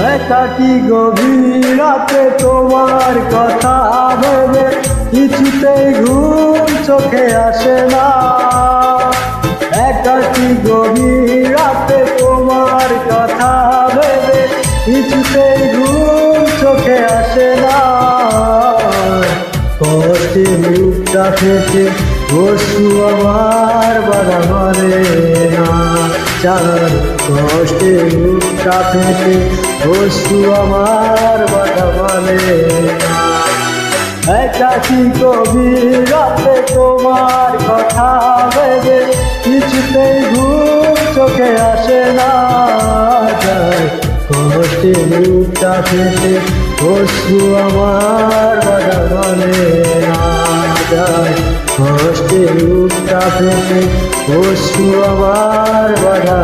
একাকী গভীর রাতে তোমার কথা ভেবে কিছুতেই ঘুম চোখে আসে না। একাকী গভীর রাতে তোমার কথা ভেবে কিছুতেই ঘুম চোখে আসে না। কষ্টে মুখটা ফেটে অশ্রু আমার বাধা মানে না। চার কষ্টে মুখটা ফেটে অশ্রু আমার বাধা মানে না। একাকী গভীর রাতে তোমার কথা ভেবে কিছুতেই ঘুম চোখে আসে না। কষ্টে মুখটা ফেটে অশ্রু আমার বাধা মানে না। কষ্টে মুখটা ফেটে অশ্রু আমার বাধা